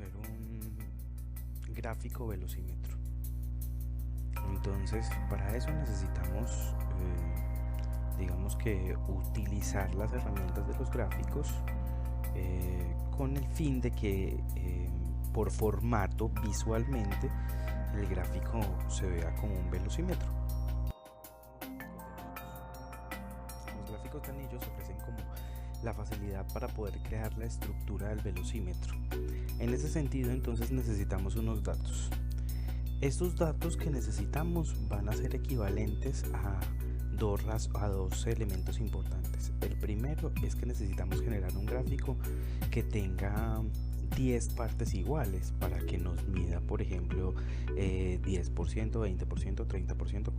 hacer un gráfico velocímetro. Entonces, para eso necesitamos, digamos que utilizar las herramientas de los gráficos con el fin de que por formato, visualmente, el gráfico se vea como un velocímetro. Los gráficos de anillos ofrecen como la facilidad para poder crear la estructura del velocímetro. En ese sentido, entonces necesitamos unos datos. Estos datos que necesitamos van a ser equivalentes a dos elementos importantes. El primero es que necesitamos generar un gráfico que tenga 10 partes iguales para que nos mida, por ejemplo, 10%, 20%, 30%,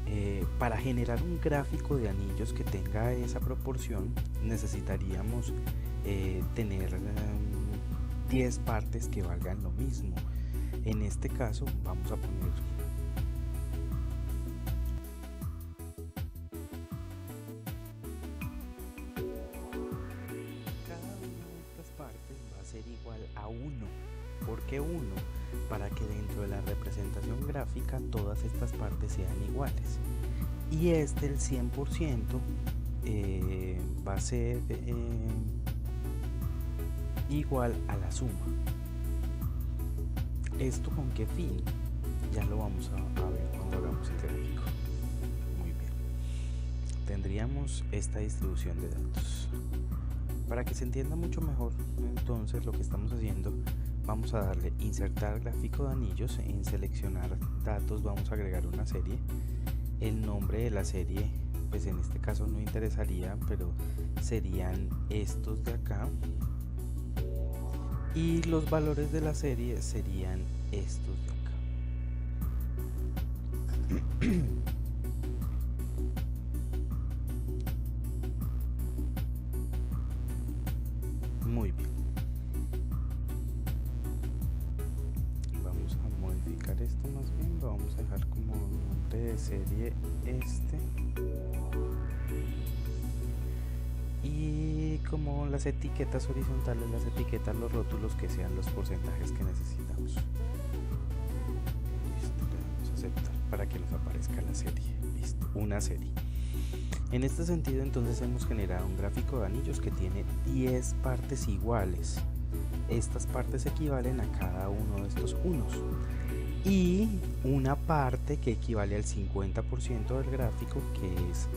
40%. Para generar un gráfico de anillos que tenga esa proporción necesitaríamos tener 10 partes que valgan lo mismo. En este caso vamos a poner cada una de estas partes va a ser igual a 1. ¿Por qué 1? Para que dentro de la representación gráfica todas estas partes sean iguales. Y el 100% va a ser igual a la suma. ¿Esto con qué fin? Ya lo vamos a ver cuando hagamos el gráfico. Muy bien. Tendríamos esta distribución de datos. Para que se entienda mucho mejor, entonces lo que estamos haciendo, vamos a darle insertar gráfico de anillos. En seleccionar datos vamos a agregar una serie. El nombre de la serie, pues en este caso no interesaría, pero serían estos de acá. Y los valores de la serie serían estos de acá. Muy bien. Vamos a modificar esto más bien. Lo vamos a dejar como nombre de serie este. Y como las etiquetas horizontales, las etiquetas, los rótulos que sean los porcentajes que necesitamos. Listo, le damos a aceptar para que nos aparezca la serie. Listo, una serie. En este sentido, entonces hemos generado un gráfico de anillos que tiene 10 partes iguales. Estas partes equivalen a cada uno de estos unos. Y una parte que equivale al 50% del gráfico que es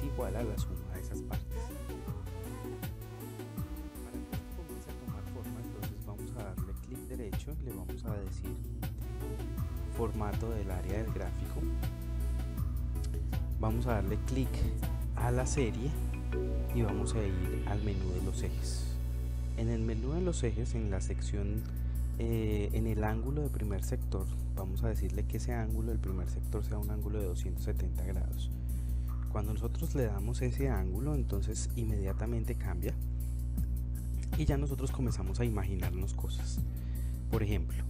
igual a la suma de esas partes. Para que esto comience a tomar forma, entonces vamos a darle clic derecho, le vamos a decir formato del área del gráfico, vamos a darle clic a la serie y vamos a ir al menú de los ejes. En el menú de los ejes, en la sección en el ángulo de primer sector, vamos a decirle que ese ángulo del primer sector sea un ángulo de 270 grados. Cuando nosotros le damos ese ángulo, entonces inmediatamente cambia y ya nosotros comenzamos a imaginarnos cosas. Por ejemplo,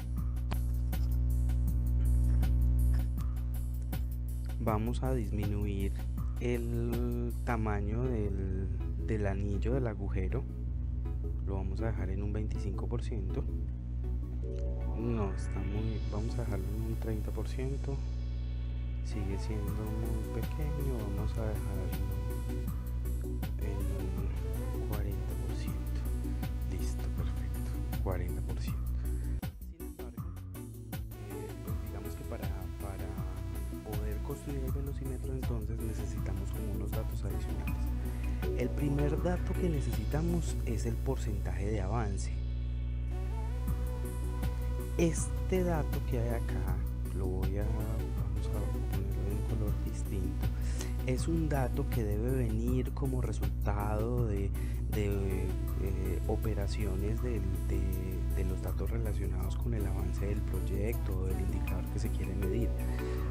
vamos a disminuir el tamaño del anillo del agujero, lo vamos a dejar en un 25%. No, vamos a dejarlo en un 30%, sigue siendo muy pequeño, vamos a dejarlo en un 40%, listo, perfecto, 40%. Sin embargo, pues digamos que para poder construir el velocímetro entonces necesitamos como unos datos adicionales. El primer dato que necesitamos es el porcentaje de avance. Este dato que hay acá, vamos a ponerlo en un color distinto, es un dato que debe venir como resultado de operaciones de los datos relacionados con el avance del proyecto o del indicador que se quiere medir.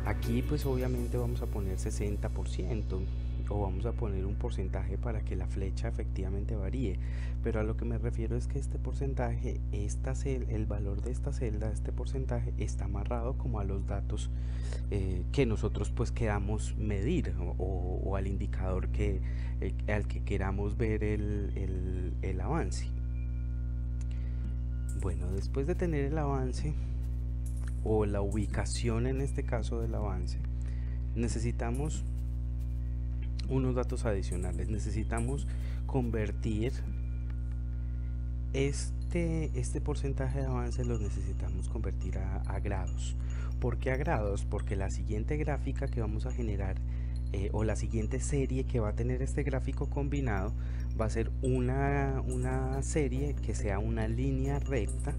Aquí pues obviamente vamos a poner 60%, o vamos a poner un porcentaje para que la flecha efectivamente varíe, pero a lo que me refiero es que este porcentaje, el valor de esta celda, este porcentaje está amarrado como a los datos que nosotros pues queramos medir o al indicador al que queramos ver el avance. Bueno, después de tener el avance o la ubicación en este caso del avance, necesitamos unos datos adicionales. Necesitamos convertir este porcentaje de avance, los necesitamos convertir a grados. ¿Por qué a grados? Porque la siguiente gráfica que vamos a generar o la siguiente serie que va a tener este gráfico combinado va a ser una serie que sea una línea recta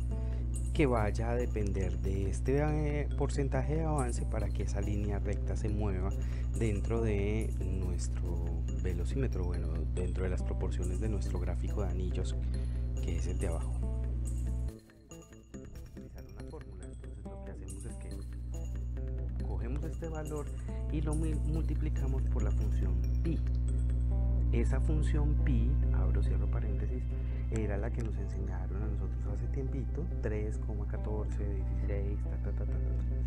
que vaya a depender de este porcentaje de avance para que esa línea recta se mueva dentro de nuestro velocímetro, bueno, dentro de las proporciones de nuestro gráfico de anillos, que es el de abajo. Utilizar una fórmula, entonces lo que hacemos es que cogemos este valor y lo multiplicamos por la función pi. Esa función pi, abro, cierro paréntesis, era la que nos enseñaron a nosotros hace tiempito, 3,1416,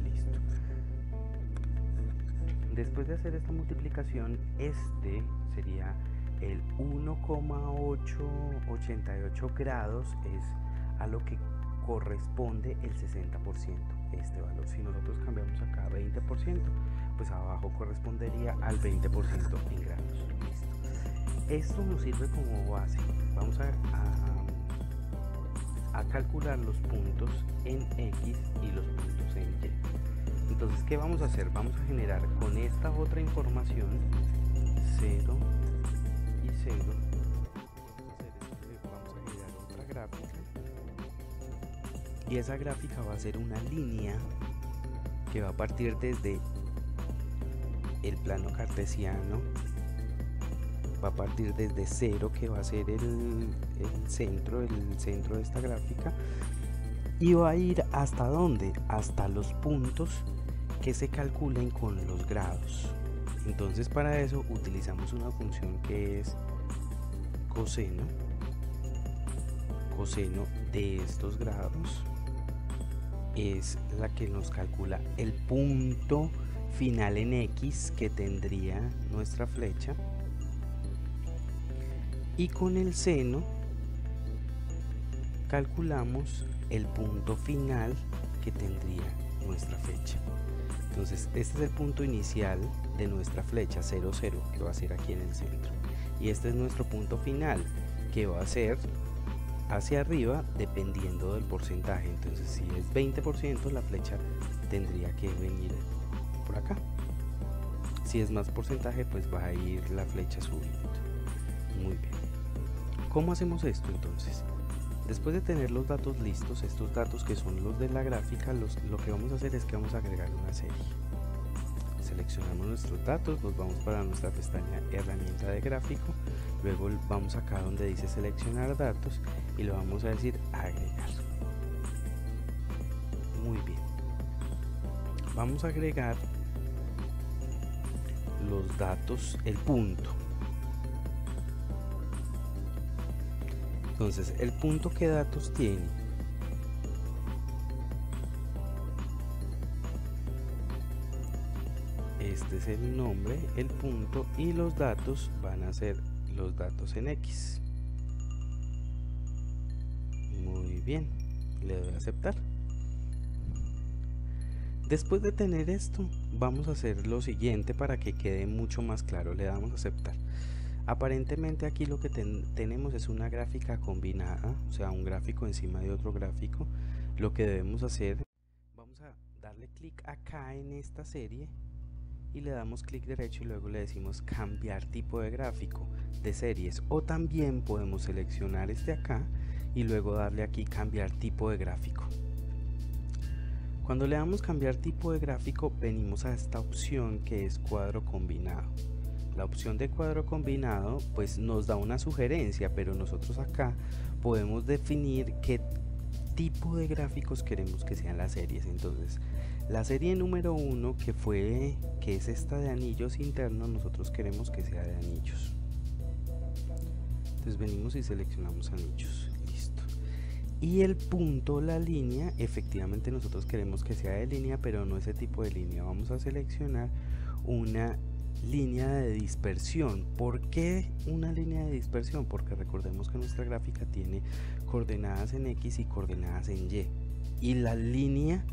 listo. Después de hacer esta multiplicación, este sería el 1,888 grados, es a lo que corresponde el 60%, este valor. Si nosotros cambiamos acá 20%, pues abajo correspondería al 20% en grados. Listo. Esto nos sirve como base. Vamos a calcular los puntos en X y los puntos en Y. Entonces, ¿qué vamos a hacer? Vamos a generar con esta otra información 0 y 0. Vamos a generar otra gráfica. Y esa gráfica va a ser una línea que va a partir desde el plano cartesiano, va a partir desde 0, que va a ser el centro de esta gráfica, y va a ir hasta dónde, hasta los puntos que se calculen con los grados. Entonces, para eso utilizamos una función que es coseno de estos grados, es la que nos calcula el punto final en X que tendría nuestra flecha, y con el seno calculamos el punto final que tendría nuestra flecha. Entonces, este es el punto inicial de nuestra flecha 0, 0, que va a ser aquí en el centro, y este es nuestro punto final, que va a ser hacia arriba dependiendo del porcentaje. Entonces, si es 20%, la flecha tendría que venir por acá. Si es más porcentaje, pues va a ir la flecha subiendo. Muy bien. ¿Cómo hacemos esto entonces? Después de tener los datos listos, estos datos que son los de la gráfica, lo que vamos a hacer es que vamos a agregar una serie. Seleccionamos nuestros datos, nos vamos para nuestra pestaña herramienta de gráfico, luego vamos acá donde dice seleccionar datos y le vamos a decir agregar. Muy bien. Vamos a agregar los datos, el punto. Entonces, el punto, ¿qué datos tiene? Este es el nombre, el punto, y los datos van a ser los datos en X. Muy bien, le doy a aceptar. Después de tener esto, vamos a hacer lo siguiente para que quede mucho más claro. Le damos a aceptar. Aparentemente aquí lo que tenemos es una gráfica combinada, o sea, un gráfico encima de otro gráfico. Lo que debemos hacer, vamos a darle clic acá en esta serie y le damos clic derecho y luego le decimos cambiar tipo de gráfico de series, o también podemos seleccionar este acá y luego darle aquí cambiar tipo de gráfico. Cuando le damos cambiar tipo de gráfico, venimos a esta opción que es cuadro combinado. La opción de cuadro combinado pues nos da una sugerencia, pero nosotros acá podemos definir qué tipo de gráficos queremos que sean las series. Entonces, la serie número 1, que es esta de anillos internos, nosotros queremos que sea de anillos. Entonces venimos y seleccionamos anillos, listo. Y el punto, la línea, efectivamente nosotros queremos que sea de línea, pero no ese tipo de línea. Vamos a seleccionar una línea de dispersión. ¿Por qué una línea de dispersión? Porque recordemos que nuestra gráfica tiene coordenadas en X y coordenadas en Y, y la línea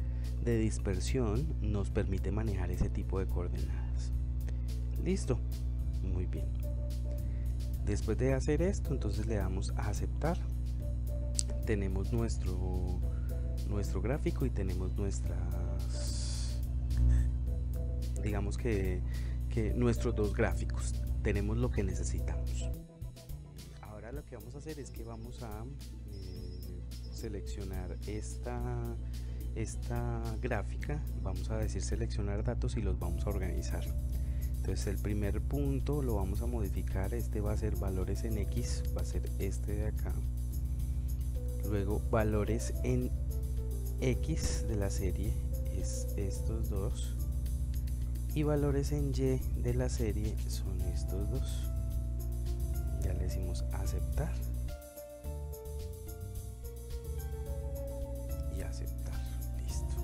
de dispersión nos permite manejar ese tipo de coordenadas. Listo, muy bien. Después de hacer esto, entonces le damos a aceptar. Tenemos nuestro gráfico y tenemos digamos que nuestros dos gráficos. Tenemos lo que necesitamos. Ahora lo que vamos a hacer es que vamos a seleccionar esta gráfica. Vamos a decir seleccionar datos y los vamos a organizar. Entonces el primer punto lo vamos a modificar. Este va a ser valores en X, va a ser este de acá. Luego valores en X de la serie es estos dos, y valores en Y de la serie son estos dos. Ya le decimos aceptar y aceptar. Listo,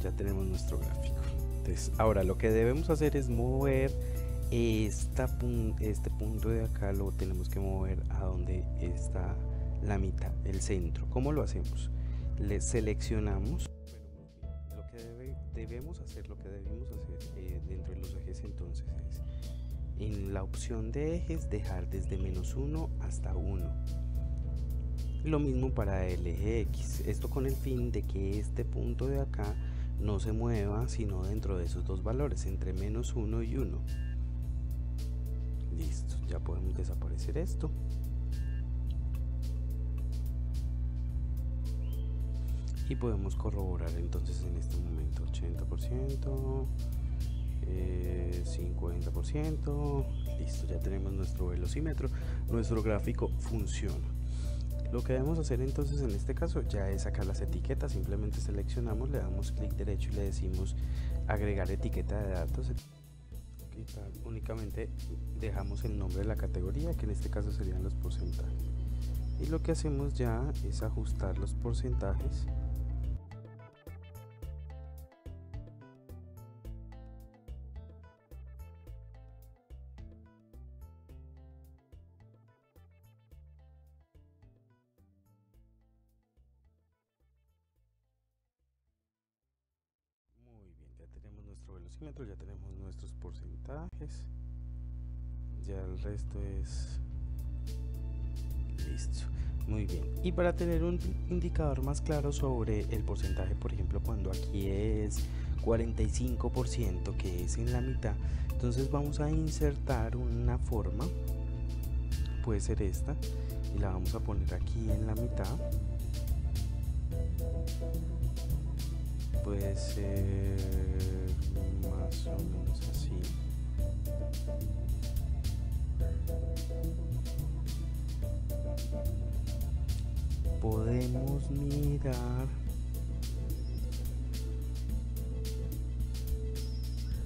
ya tenemos nuestro gráfico. Entonces ahora lo que debemos hacer es mover este punto de acá, lo tenemos que mover a donde está la mitad, el centro. ¿Cómo lo hacemos? Le seleccionamos lo que debemos hacer dentro de los ejes. Entonces es en la opción de ejes dejar desde -1 hasta 1. Lo mismo para el eje X, esto con el fin de que este punto de acá no se mueva sino dentro de esos dos valores, entre -1 y 1. Listo, ya podemos desaparecer esto. Y podemos corroborar entonces en este momento 80%, 50%. Listo, ya tenemos nuestro velocímetro, nuestro gráfico funciona. Lo que debemos hacer entonces en este caso ya es sacar las etiquetas. Simplemente seleccionamos, le damos clic derecho y le decimos agregar etiqueta de datos. Únicamente dejamos el nombre de la categoría, que en este caso serían los porcentajes, y lo que hacemos ya es ajustar los porcentajes. Ya tenemos nuestro velocímetro, ya tenemos nuestros porcentajes, ya el resto es listo. Muy bien, y para tener un indicador más claro sobre el porcentaje, por ejemplo cuando aquí es 45%, que es en la mitad, entonces vamos a insertar una forma, puede ser esta, y la vamos a poner aquí en la mitad. Puede ser más o menos así. Podemos mirar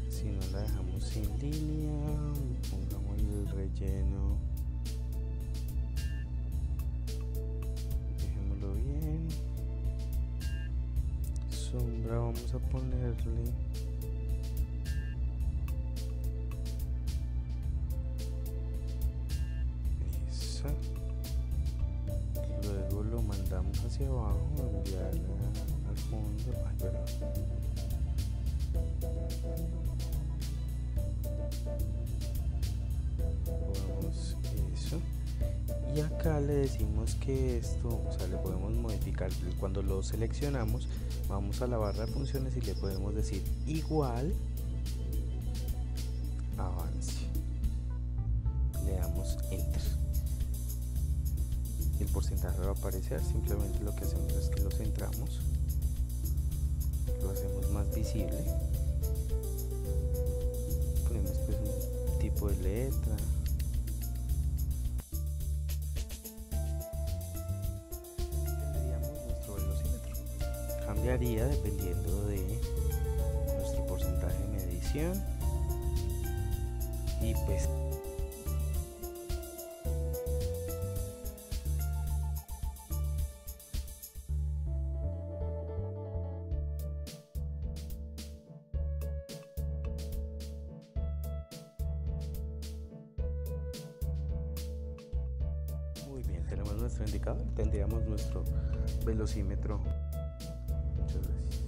si no la dejamos sin línea, pongamos el relleno, dejémoslo bien. Sombra vamos a ponerle esa, luego lo mandamos hacia abajo, enviar al fondo. Ay, perdón. Ponemos eso y acá le decimos que esto, o sea, le podemos modificar. Cuando lo seleccionamos, vamos a la barra de funciones y le podemos decir igual avance, le damos enter, el porcentaje va a aparecer. Simplemente lo que hacemos es que lo centramos, lo hacemos más visible, ponemos pues un tipo de letra. Cambiaría dependiendo de nuestro porcentaje de medición, y pues nuestro indicador, tendríamos nuestro velocímetro. Muchas gracias.